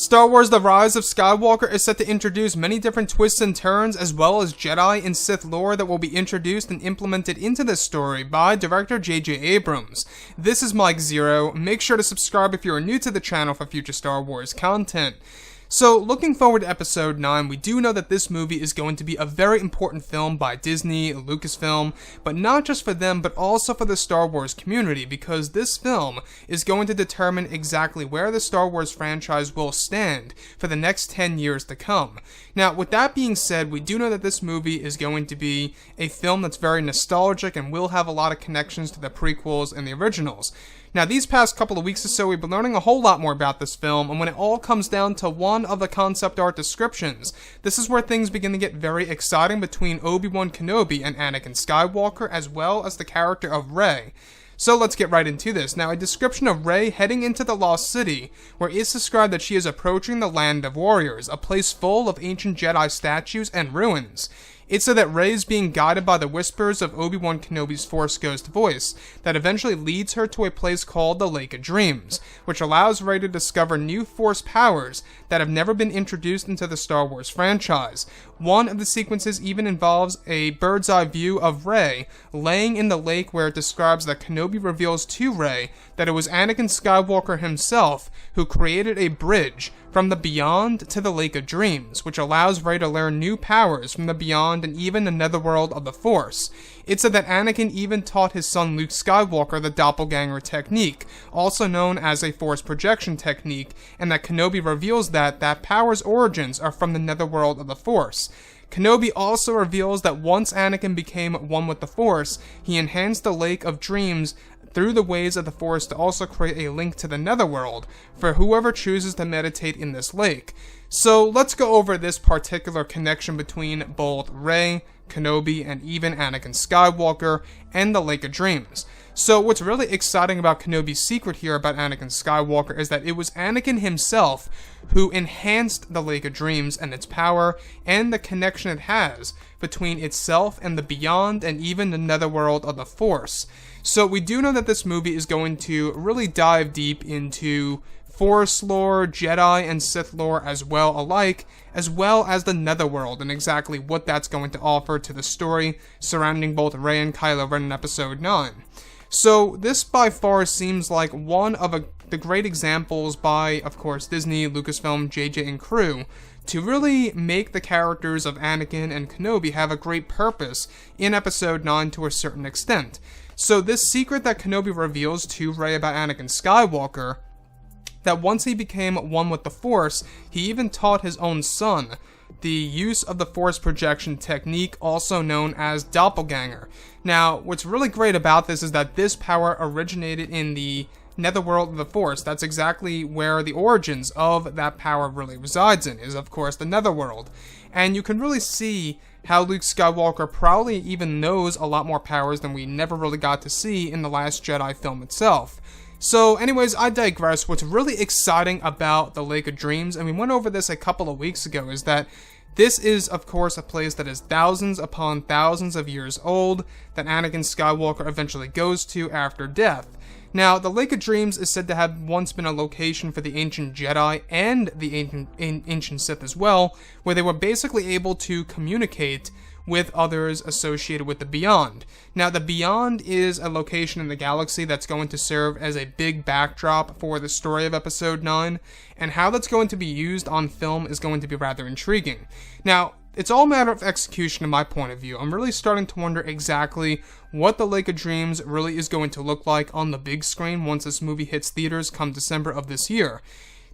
Star Wars The Rise of Skywalker is set to introduce many different twists and turns, as well as Jedi and Sith lore that will be introduced and implemented into this story by director J.J. Abrams. This is Mike Zero. Make sure to subscribe if you are new to the channel for future Star Wars content. So, looking forward to Episode 9, we do know that this movie is going to be a very important film by Disney, Lucasfilm, but not just for them, but also for the Star Wars community, because this film is going to determine exactly where the Star Wars franchise will stand for the next 10 years to come. Now, with that being said, we do know that this movie is going to be a film that's very nostalgic and will have a lot of connections to the prequels and the originals. Now, these past couple of weeks or so, we've been learning a whole lot more about this film, and when it all comes down to one of the concept art descriptions, this is where things begin to get very exciting between Obi-Wan Kenobi and Anakin Skywalker, as well as the character of Rey. So let's get right into this. Now, a description of Rey heading into the Lost City, where it's described that she is approaching the Land of Warriors, a place full of ancient Jedi statues and ruins. It said that Rey is being guided by the whispers of Obi-Wan Kenobi's Force Ghost voice that eventually leads her to a place called the Lake of Dreams, which allows Rey to discover new Force powers that have never been introduced into the Star Wars franchise. One of the sequences even involves a bird's eye view of Rey laying in the lake, where it describes that Kenobi reveals to Rey that it was Anakin Skywalker himself who created a bridge from the Beyond to the Lake of Dreams, which allows Rey to learn new powers from the Beyond and even the netherworld of the Force. It said that Anakin even taught his son Luke Skywalker the doppelganger technique, also known as a Force projection technique, and that Kenobi reveals that power's origins are from the netherworld of the Force. Kenobi also reveals that once Anakin became one with the Force, he enhanced the Lake of Dreams through the ways of the Force to also create a link to the netherworld for whoever chooses to meditate in this lake. So let's go over this particular connection between both Rey, Kenobi, and even Anakin Skywalker and the Lake of Dreams. So what's really exciting about Kenobi's secret here about Anakin Skywalker is that it was Anakin himself who enhanced the Lake of Dreams and its power and the connection it has between itself and the Beyond and even the netherworld of the Force. So we do know that this movie is going to really dive deep into Force lore, Jedi and Sith lore as well alike, as well as the netherworld and exactly what that's going to offer to the story surrounding both Rey and Kylo Ren in Episode 9. So this by far seems like one of the great examples by, of course, Disney, Lucasfilm, JJ, and crew to really make the characters of Anakin and Kenobi have a great purpose in Episode 9 to a certain extent. So this secret that Kenobi reveals to Rey about Anakin Skywalker, that once he became one with the Force, he even taught his own son the use of the Force projection technique, also known as doppelganger. Now, what's really great about this is that this power originated in the netherworld of the Force. That's exactly where the origins of that power really resides in, is of course the netherworld. And you can really see how Luke Skywalker probably even knows a lot more powers than we never really got to see in The Last Jedi film itself. So anyways, I digress. What's really exciting about the Lake of Dreams, and we went over this a couple of weeks ago, is that this is, of course, a place that is thousands upon thousands of years old that Anakin Skywalker eventually goes to after death. Now, the Lake of Dreams is said to have once been a location for the ancient Jedi and the ancient Sith as well, where they were basically able to communicate with others associated with the Beyond. Now, the Beyond is a location in the galaxy that's going to serve as a big backdrop for the story of Episode 9, and how that's going to be used on film is going to be rather intriguing. Now, it's all a matter of execution in my point of view. I'm really starting to wonder exactly what the Lake of Dreams really is going to look like on the big screen once this movie hits theaters come December of this year.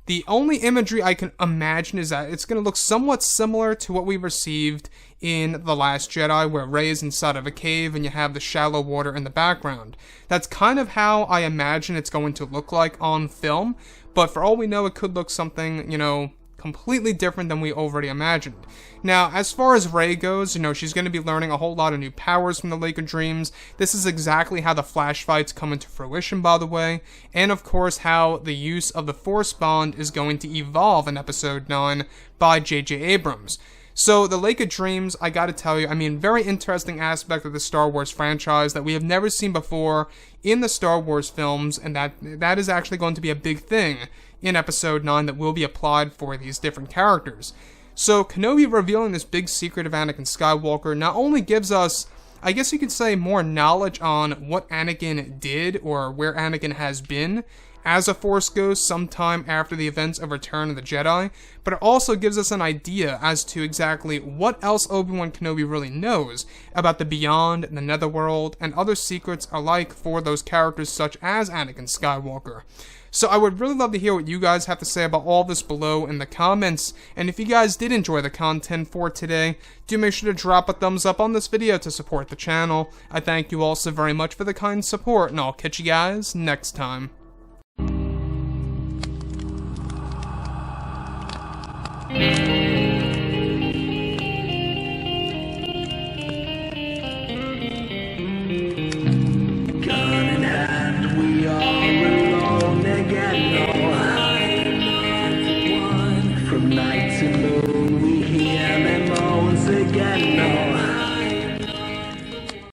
The only imagery I can imagine is that it's going to look somewhat similar to what we received in The Last Jedi, where Rey is inside of a cave and you have the shallow water in the background. That's kind of how I imagine it's going to look like on film, but for all we know, it could look something, completely different than we already imagined. Now, as far as Rey goes, she's going to be learning a whole lot of new powers from the Lake of Dreams. This is exactly how the flash fights come into fruition, by the way, and of course how the use of the Force Bond is going to evolve in Episode 9 by J.J. Abrams. So, the Lake of Dreams, I gotta tell you, I mean, very interesting aspect of the Star Wars franchise that we have never seen before in the Star Wars films, and that is actually going to be a big thing in Episode 9 that will be applied for these different characters. So, Kenobi revealing this big secret of Anakin Skywalker not only gives us, I guess you could say, more knowledge on what Anakin did, or where Anakin has been, as a Force ghost sometime after the events of Return of the Jedi, but it also gives us an idea as to exactly what else Obi-Wan Kenobi really knows about the Beyond, the Netherworld, and other secrets alike for those characters such as Anakin Skywalker. So I would really love to hear what you guys have to say about all this below in the comments, and if you guys did enjoy the content for today, do make sure to drop a thumbs up on this video to support the channel. I thank you all so very much for the kind support, and I'll catch you guys next time.